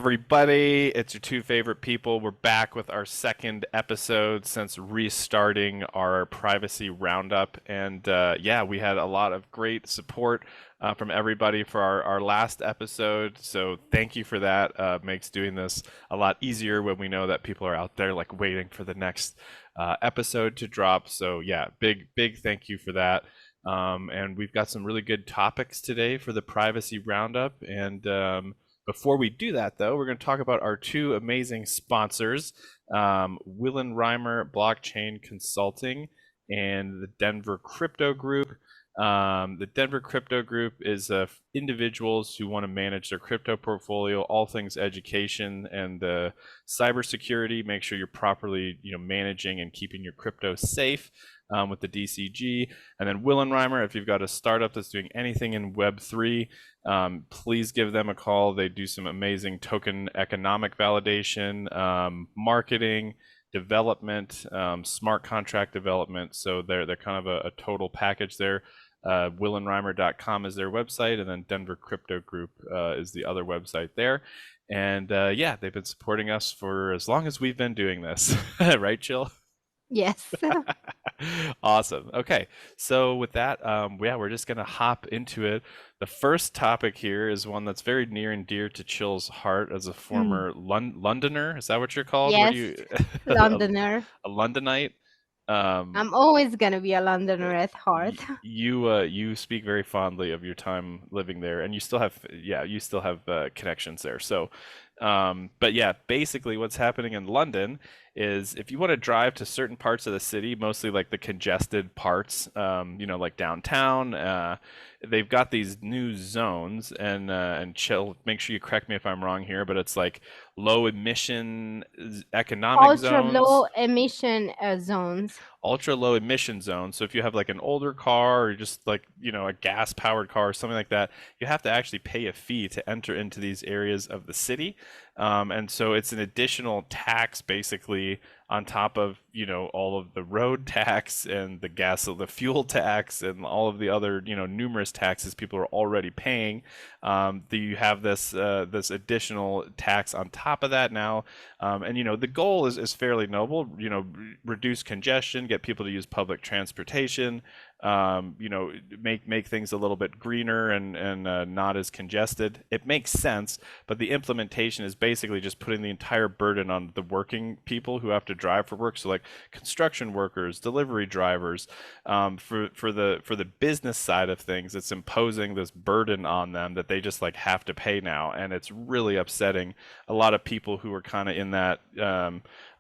Everybody, it's your two favorite people. We're back with our second episode since restarting our privacy roundup. And yeah, we had a lot of great support from everybody for our last episode. So thank you for that. Makes doing this a lot easier when we know that people are out there like waiting for the next episode to drop. So yeah, big thank you for that. And we've got some really good topics today for the privacy roundup. And before we do that, though, we're going to talk about our two amazing sponsors, Willen Reimer Blockchain Consulting and the Denver Crypto Group. The Denver Crypto Group is individuals who want to manage their crypto portfolio, all things education and cybersecurity. Make sure you're properly, managing and keeping your crypto safe with the DCG. And then Will and Reimer, if you've got a startup that's doing anything in Web3, please give them a call. They do some amazing token economic validation, marketing, development, smart contract development. So they're kind of a total package there. Willandreimer.com is their website, and then Denver Crypto Group is the other website there. And yeah, they've been supporting us for as long as we've been doing this. Right, Chill? Yes. Awesome. Okay, so with that, yeah, we're just gonna hop into it. The first topic here is one that's very near and dear to Chill's heart as a Mm. former Londoner. Is that what you're called? What do Yes, you, Londoner. a Londonite? Um, I'm always gonna be a Londoner at heart. you speak very fondly of your time living there, and you still have, yeah, you still have connections there. So, but yeah, basically what's happening in London is if you want to drive to certain parts of the city, mostly like the congested parts, like downtown, they've got these new zones, and Chill, make sure you correct me if I'm wrong here, but it's like low emission economic Ultra zones, low emission zones. ultra low emission zone. So if you have like an older car or just like, a gas powered car or something like that, you have to actually pay a fee to enter into these areas of the city. And so it's an additional tax basically on top of, all of the road tax and the fuel tax and all of the other, numerous taxes people are already paying. You have this additional tax on top of that now. And the goal is fairly noble. Reduce congestion, get people to use public transportation. Make things a little bit greener and not as congested. It makes sense, but the implementation is basically just putting the entire burden on the working people who have to drive for work. So like construction workers, delivery drivers, for the business side of things, it's imposing this burden on them that they just like have to pay now, and it's really upsetting a lot of people who are kind of in that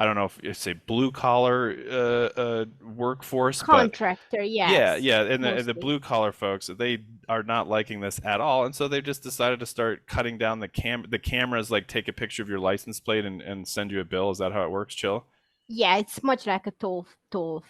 I don't know if you say blue collar workforce, but Contractor, yeah, yes, yeah, and the mostly. blue collar folks, they are not liking this at all, and so they've just decided to start cutting down the cameras, like take a picture of your license plate and send you a bill. Is that how it works, Chill? Yeah, it's much like a toll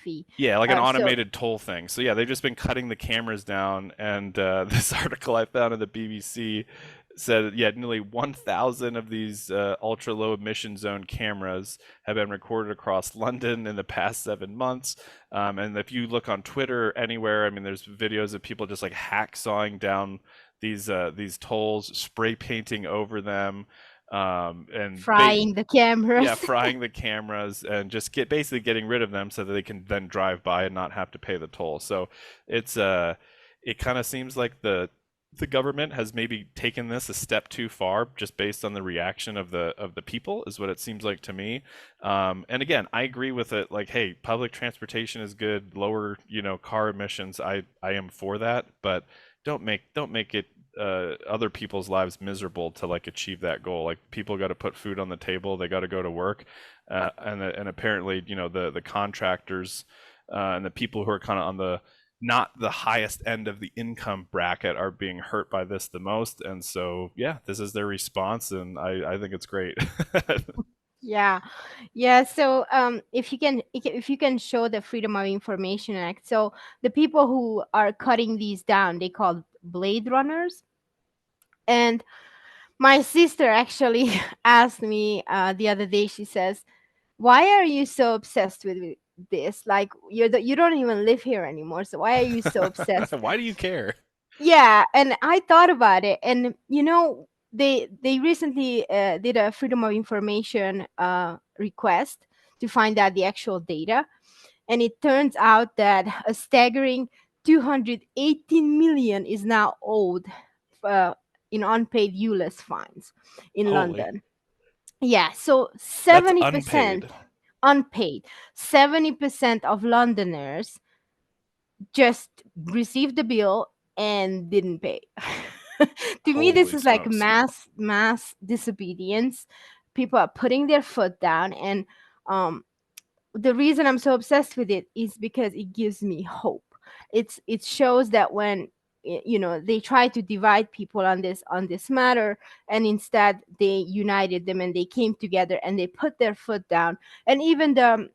fee. Yeah, like an So automated toll thing. So yeah, they've just been cutting the cameras down, and this article I found in the BBC said, yeah, nearly 1,000 of these ultra low emission zone cameras have been recorded across London in the past 7 months. And if you look on Twitter anywhere, I mean, there's videos of people just like hacksawing down these tolls, spray painting over them, frying the yeah, cameras. frying the cameras and just basically getting rid of them so that they can then drive by and not have to pay the toll. So it's it kind of seems like the government has maybe taken this a step too far just based on the reaction of the people, is what it seems like to me. And again, I agree with it, like, hey, public transportation is good, lower, car emissions. I am for that, but don't make it other people's lives miserable to like achieve that goal. Like people got to put food on the table, they got to go to work, and apparently the contractors and the people who are kind of on the not the highest end of the income bracket are being hurt by this the most. And so yeah, this is their response, and I think it's great. Yeah, yeah. So, if you can show the Freedom of Information Act, so the people who are cutting these down, they call blade runners. And my sister actually asked me the other day. She says, "Why are you so obsessed with this? Like, you don't even live here anymore. So why are you so obsessed?" Why do you care? Yeah, and I thought about it, and they recently did a Freedom of Information request to find out the actual data, and it turns out that a staggering 218 million is now owed uh, in unpaid ULEZ fines in Holy, London. Yeah, so that's 70% unpaid. unpaid. 70% of Londoners just received the bill and didn't pay. To me, this Holy is like smokes. mass disobedience. People are putting their foot down, and um, the reason I'm so obsessed with it is because it gives me hope. It shows that when they try to divide people on this matter, and instead they united them and they came together and they put their foot down. And even the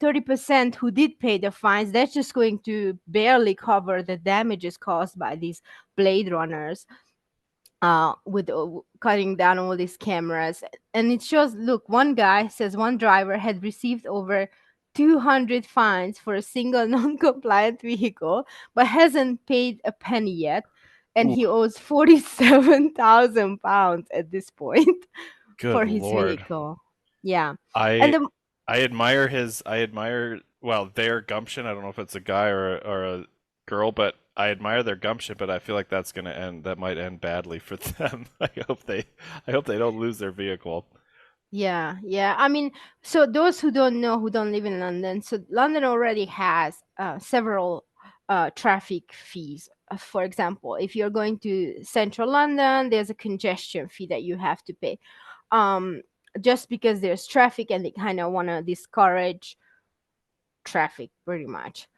30% who did pay the fines, that's just going to barely cover the damages caused by these blade runners with cutting down all these cameras. And it shows, look, one guy says one driver had received over 200 fines for a single non-compliant vehicle, but hasn't paid a penny yet. And Ooh, he owes 47,000 pounds at this point good for his lord. vehicle. Yeah. And I the I admire well their gumption. I don't know if it's a guy or a girl, but I admire their gumption, but I feel like that might end badly for them. I hope they don't lose their vehicle. Yeah, yeah. I mean, so those who don't know, who don't live in London, so London already has several traffic fees. For example, if you're going to central London, there's a congestion fee that you have to pay. Um, just because there's traffic and they kind of want to discourage traffic, pretty much.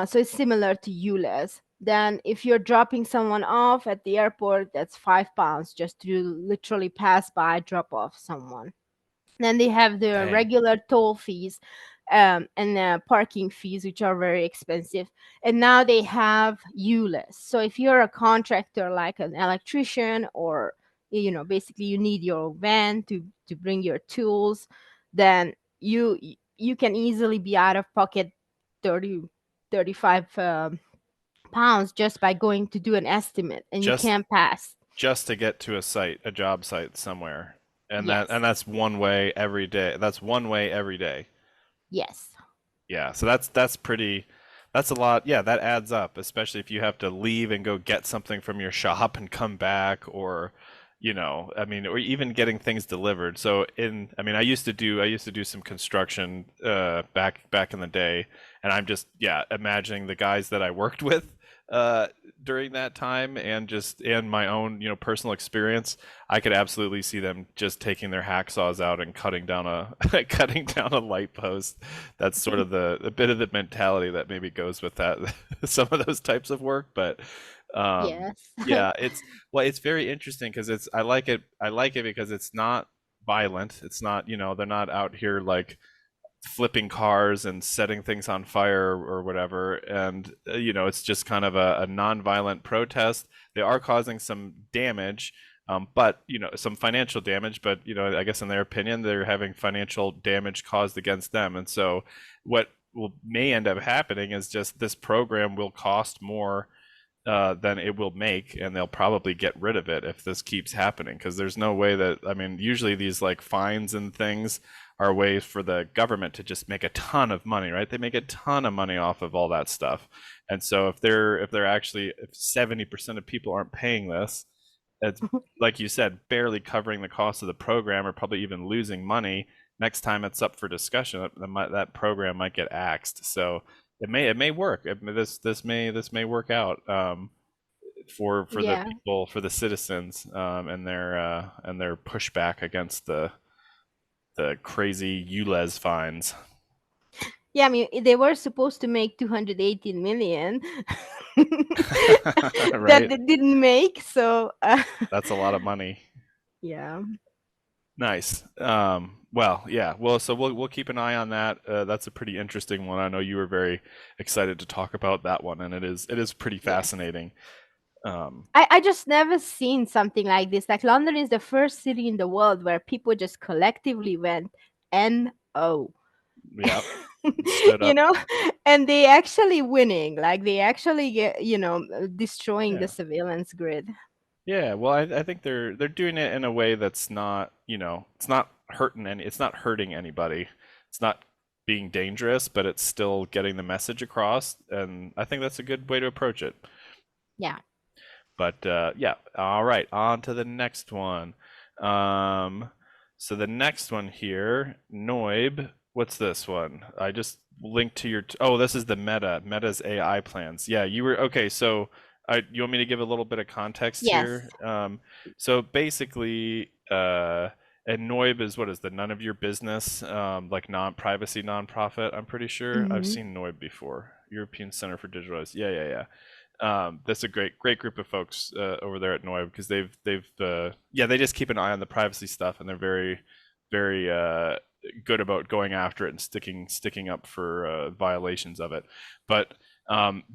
So it's similar to ULEZ. Then, if you're dropping someone off at the airport, that's £5 just to literally pass by, drop off someone. Then they have the Dang. regular toll fees and parking fees, which are very expensive. And now they have ULEZ. So if you're a contractor like an electrician, or basically you need your van to bring your tools, then you can easily be out of pocket 30 35 pounds just by going to do an estimate, and you Just can't pass. just to get to a site, a job site somewhere. And Yes. that's one way every day. That's one way every day. Yes. Yeah, so that's pretty that's a lot. Yeah, that adds up, especially if you have to leave and go get something from your shop and come back or I mean, or even getting things delivered. So I mean, I used to do some construction back in the day, and I'm just yeah, imagining the guys that I worked with uh during that time and my own, personal experience. I could absolutely see them just taking their hacksaws out and cutting down a cutting down a light post. That's sort of the a bit of the mentality that maybe goes with that some of those types of work. But Yes. yeah, it's very interesting because I like it because it's not violent. It's not, they're not out here like flipping cars and setting things on fire or whatever. And, it's just kind of a non-violent protest. They are causing some damage, but, some financial damage. But, I guess in their opinion, they're having financial damage caused against them. And so what may end up happening is just this program will cost more than it will make, and they'll probably get rid of it if this keeps happening. Because there's no way that I mean, usually these like fines and things are ways for the government to just make a ton of money, right? They make a ton of money off of all that stuff, and so if they're actually if 70% of people aren't paying this, it's like you said, barely covering the cost of the program, or probably even losing money. Next time it's up for discussion, that program might get axed. So it may work. This may work out for the Yeah. people, for the citizens, and their pushback against the crazy ULEZ fines. Yeah, I mean, they were supposed to make 218 million that Right? they didn't make. So, That's a lot of money. yeah. Nice. Well, yeah. Well, so we'll keep an eye on that. That's a pretty interesting one. I know you were very excited to talk about that one, and it is pretty Yes. fascinating. Um, I just never seen something like this. Like, London is the first city in the world where people just collectively went NO. yeah, stood you up. know, and they actually winning. Like, they actually get, destroying the Yeah. surveillance grid. Yeah, well, I think they're doing it in a way that's not, it's not it's not hurting anybody. It's not being dangerous, but it's still getting the message across, and I think that's a good way to approach it. Yeah. But yeah, all right, on to the next one. Um, so the next one here, Noib. What's this one? I just linked to your. Oh, this is the Meta's AI plans. Yeah, you were okay. So, you want me to give a little bit of context Yes. here? So basically, and Noib is what is the none of your business, like non-privacy nonprofit. I'm pretty sure I've Hmm. seen Noib before. European Center for Digital Rights. Yeah, yeah, yeah. That's a great group of folks over there at Noib because they've yeah, they just keep an eye on the privacy stuff, and they're very good about going after it and sticking up for violations of it. But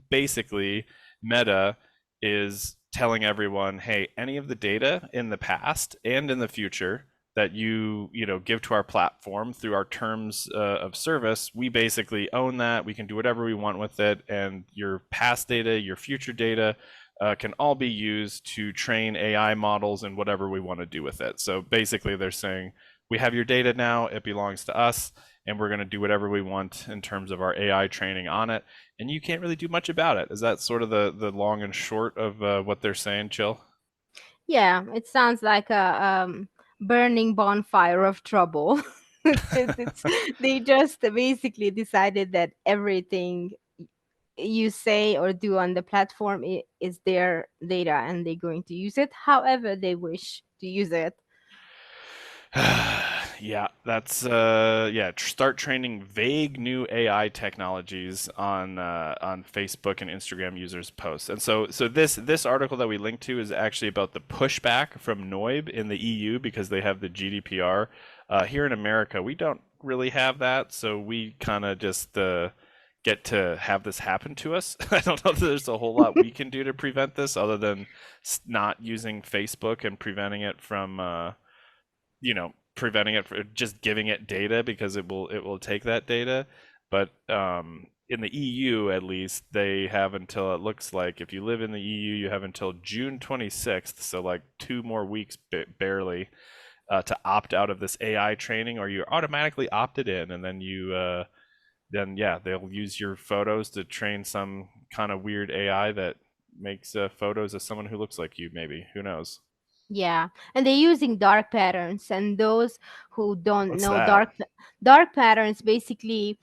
basically, Meta is telling everyone, hey, any of the data in the past and in the future that you give to our platform through our terms of service, we basically own that. We can do whatever we want with it, and your past data, your future data, can all be used to train AI models and whatever we want to do with it. So basically, they're saying we have your data now; it belongs to us, and we're going to do whatever we want in terms of our AI training on it, and you can't really do much about it. Is that sort of the long and short of what they're saying, Chill? Yeah, it sounds like a burning bonfire of trouble. It's they just basically decided that everything you say or do on the platform is their data, and they're going to use it however they wish to use it. Yeah, that's yeah, start training vague new AI technologies on Facebook and Instagram users' posts. And so this article that we linked to is actually about the pushback from Noib in the EU because they have the GDPR. Here in America, we don't really have that, so we kind of just get to have this happen to us. I don't know that there's a whole lot we can do to prevent this other than not using Facebook and preventing it from preventing it for just giving it data because it will take that data. But in the EU, at least, they have until, it looks like, if you live in the EU, you have until June 26th, so like 2 more weeks barely, to opt out of this AI training, or you're automatically opted in, and then yeah, they'll use your photos to train some kind of weird AI that makes photos of someone who looks like you. Maybe, who knows? Yeah, and they're using dark patterns, and those who don't What's know that? dark patterns, basically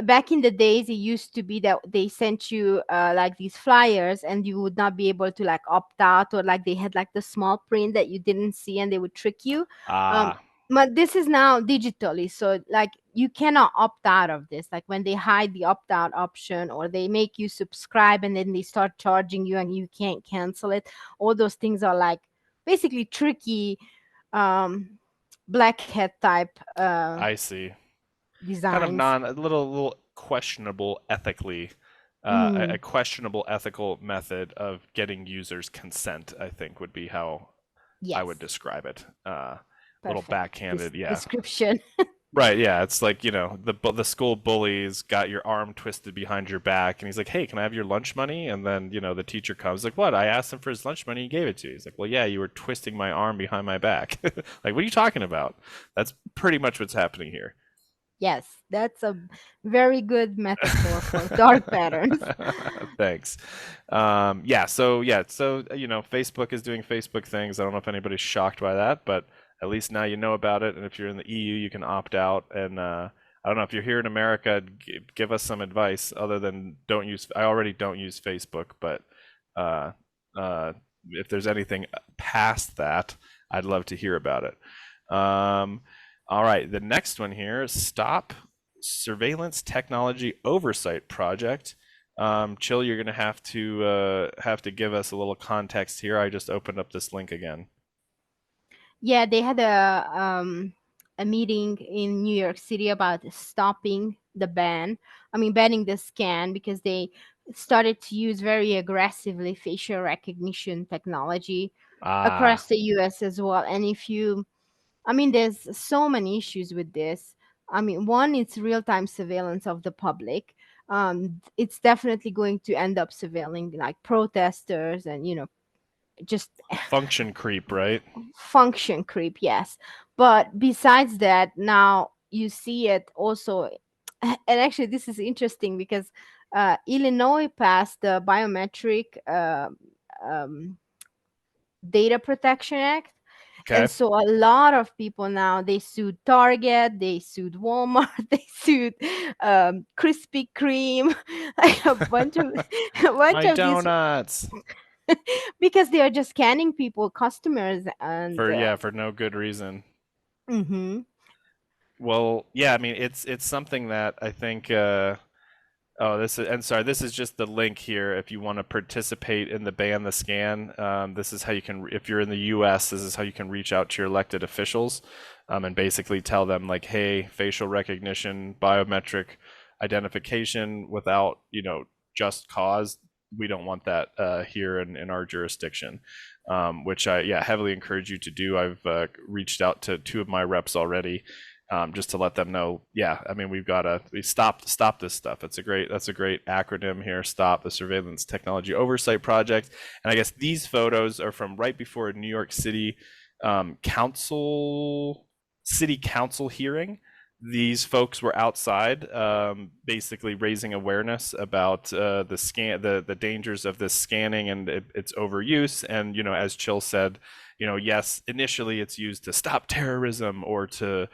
back in the days it used to be that they sent you like these flyers, and you would not be able to like opt out, or like they had like the small print that you didn't see and they would trick you. um Ah, but this is now digitally, so like you cannot opt out of this. Like when they hide the opt out option, or they make you subscribe and then they start charging you and you can't cancel it, all those things are like basically tricky, um black hat type I see. Kind of designs. a little questionable ethically, a Mm, questionable ethical method of getting users consent, I think would be how I would yes. describe it. Little Perfect. This backhanded, yeah. description. Right, yeah. It's like, the school bully's got your arm twisted behind your back, and he's like, "Hey, can I have your lunch money?" And then, the teacher comes like, "What? I asked him for his lunch money, he gave it to you." He's like, "Well, yeah, you were twisting my arm behind my back." Like, what are you talking about? That's pretty much what's happening here. Yes, that's a very good metaphor for dark patterns. Thanks. So Facebook is doing Facebook things. I don't know if anybody's shocked by that, but at least now you know about it. And if you're in the EU, you can opt out. And I don't know if you're here in America, give us some advice other than don't use. I already don't use Facebook, but uh, if there's anything past that, I'd love to hear about it. Um, all right, the next one here, stop surveillance technology oversight project. Chill, you're gonna have to give us a little context here. I just opened up this link again. Yeah, they had a meeting in New York City about stopping the ban. I mean, banning the scan, because they started to use very aggressively facial recognition technology Ah, across the US as well. And if you I mean, there's so many issues with this. I mean, one, it's real time surveillance of the public. It's definitely going to end up surveilling like protesters and, just Function creep, right? function creep, yes. But besides that, now you see it also, and actually, this is interesting because Illinois passed the biometric um, Data Protection Act. Okay. And so a lot of people now, they sued Target, they sued Walmart, they sued Krispy Kreme, like a bunch of a bunch My of these donuts. because they are just scanning people, customers, and For no good reason. mhm. Well, yeah, I mean it's something that I think oh, this is, and sorry, this is just the link here. If you want to participate in the ban the scan, this is how you can, if you're in the US, this is how you can reach out to your elected officials, and basically tell them like, hey, facial recognition, biometric identification without, just cause. We don't want that here in our jurisdiction, which I, yeah, heavily encourage you to do. I've reached out to two of my reps already, just to let them know. Yeah, I mean, we stop this stuff. That's a great acronym here. Stop the Surveillance Technology Oversight Project. And I guess these photos are from right before a New York City city council hearing. These folks were outside, basically raising awareness about the dangers of this scanning and its overuse. And as Chill said, yes, initially it's used to stop terrorism or to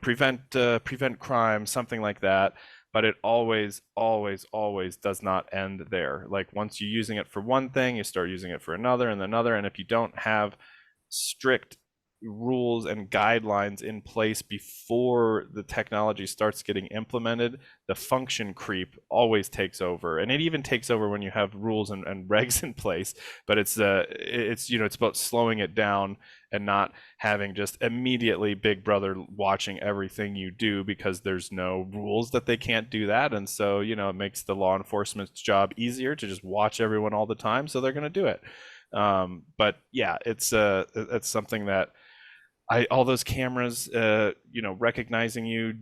prevent crime, something like that. But it always, always, always does not end there. Like once you're using it for one thing, you start using it for another and another. And if you don't have strict rules and guidelines in place before the technology starts getting implemented, the function creep always takes over. And it even takes over when you have rules and regs in place. But it's it's about slowing it down and not having just immediately Big Brother watching everything you do because there's no rules that they can't do that. And so, it makes the law enforcement's job easier to just watch everyone all the time. So they're going to do it. But yeah, it's something that all those cameras, recognizing you,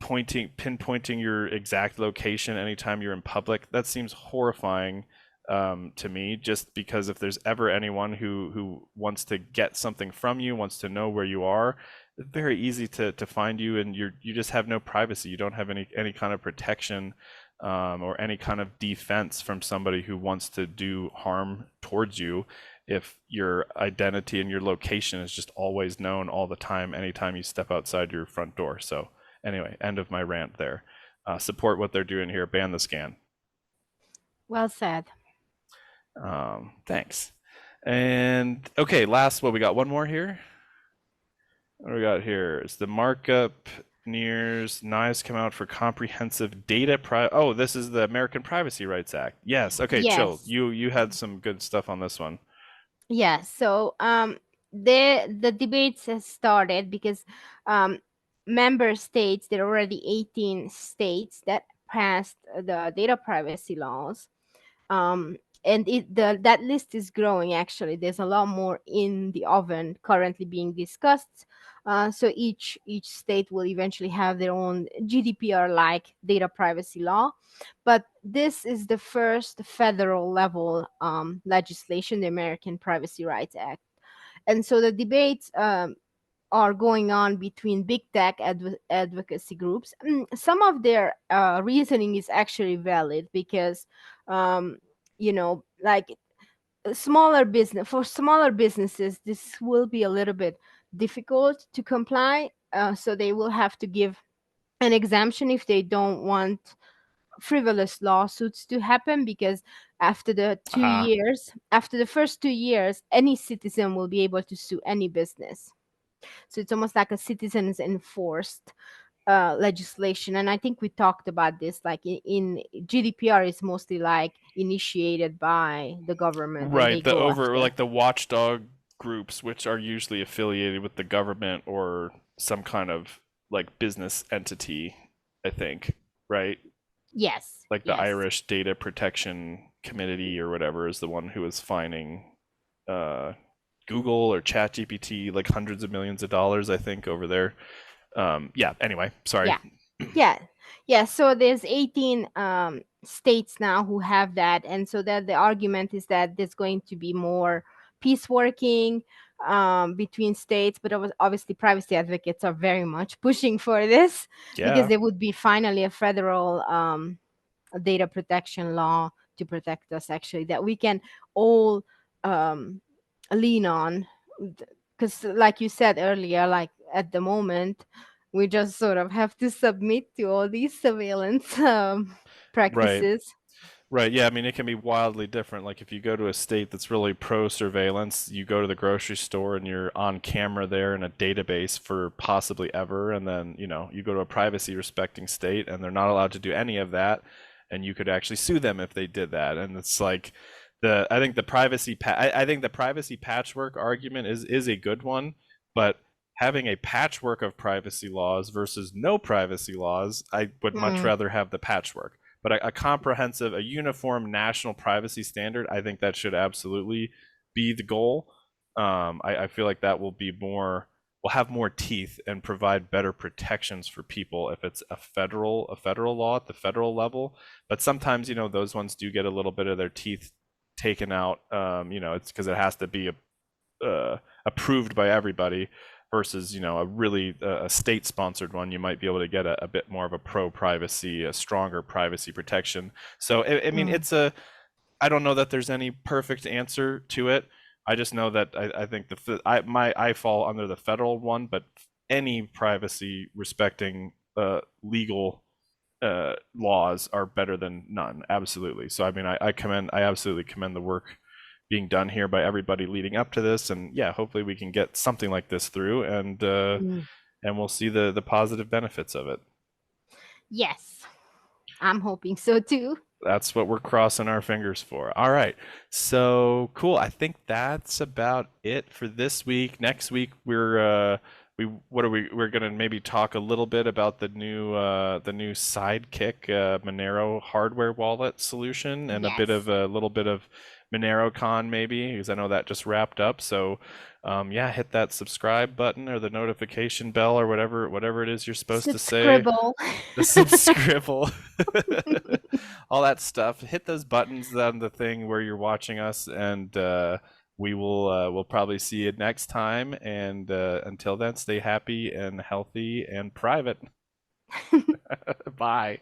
pinpointing your exact location anytime you're in public, that seems horrifying to me. Just because if there's ever anyone who wants to get something from you, wants to know where you are, it's very easy to find you, and you just have no privacy. You don't have any kind of protection or any kind of defense from somebody who wants to do harm towards you if your identity and your location is just always known all the time, anytime you step outside your front door. So anyway, end of my rant there. Support what they're doing here. Ban the scan. Well said. Thanks. And okay, last, what we got? One more here. What do we got here? Is the markup nears knives come out for comprehensive data oh, this is the American Privacy Rights Act. Yes. Okay, Chill. Yes. You had some good stuff on this one. Yeah, so the debates has started because member states, there are already 18 states that passed the data privacy laws. And that list is growing. Actually, there's a lot more in the oven currently being discussed. So each state will eventually have their own GDPR like data privacy law, but this is the first federal level legislation, the American Privacy Rights Act. And so the debates are going on between big tech advocacy groups. Some of their reasoning is actually valid because, um, like smaller businesses, this will be a little bit difficult to comply. So they will have to give an exemption if they don't want frivolous lawsuits to happen, because Uh-huh. after the first 2 years, any citizen will be able to sue any business. So it's almost like a citizens enforced legislation. And I think we talked about this, like in GDPR is mostly like initiated by the government and they Right, the go over after. like the watchdog groups, which are usually affiliated with the government or some kind of like business entity, I think, right? Yes, Like the yes. Irish Data Protection Committee or whatever is the one who is fining uh, Google or ChatGPT like hundreds of millions of dollars, I think, over there. Yeah. Anyway, sorry. Yeah. Yeah. Yeah. So there's 18 states now who have that. And so that the argument is that there's going to be more peace working between states, but obviously privacy advocates are very much pushing for this because Yeah. there would be finally a federal data protection law to protect us, actually, that we can all um, lean on. Because, like you said earlier, like at the moment, we just sort of have to submit to all these surveillance Right. practices. Right. Yeah. I mean, it can be wildly different. Like if you go to a state that's really pro surveillance, you go to the grocery store and you're on camera there in a database for possibly ever. And then, you go to a privacy respecting state and they're not allowed to do any of that. And you could actually sue them if they did that. And it's like I think I think the privacy patchwork argument is a good one, but having a patchwork of privacy laws versus no privacy laws, I would much Mm, rather have the patchwork. But a comprehensive, a uniform national privacy standard, I think that should absolutely be the goal. I feel like that will have more teeth and provide better protections for people if it's a federal law at the federal level. But sometimes, those ones do get a little bit of their teeth taken out. It's because it has to be approved by everybody versus a really a state sponsored one. You might be able to get a bit more of a pro privacy, a stronger privacy protection. So I mean, mm, I don't know that there's any perfect answer to it. I just know that I think I fall under the federal one, but any privacy respecting legal laws are better than none. Absolutely. So I mean, I absolutely commend the work being done here by everybody leading up to this, and yeah, hopefully we can get something like this through, mm. and we'll see the positive benefits of it. Yes, I'm hoping so too. That's what we're crossing our fingers for. All right. So cool. I think that's about it for this week. Next week we're gonna maybe talk a little bit about the new Sidekick Monero hardware wallet solution and Yes. a little bit of MoneroCon maybe, because I know that just wrapped up. So yeah, hit that subscribe button or the notification bell or whatever it is you're supposed to say. Subscribble. The subscribble, all that stuff. Hit those buttons on the thing where you're watching us, and we'll probably see you next time. And until then, stay happy and healthy and private. Bye.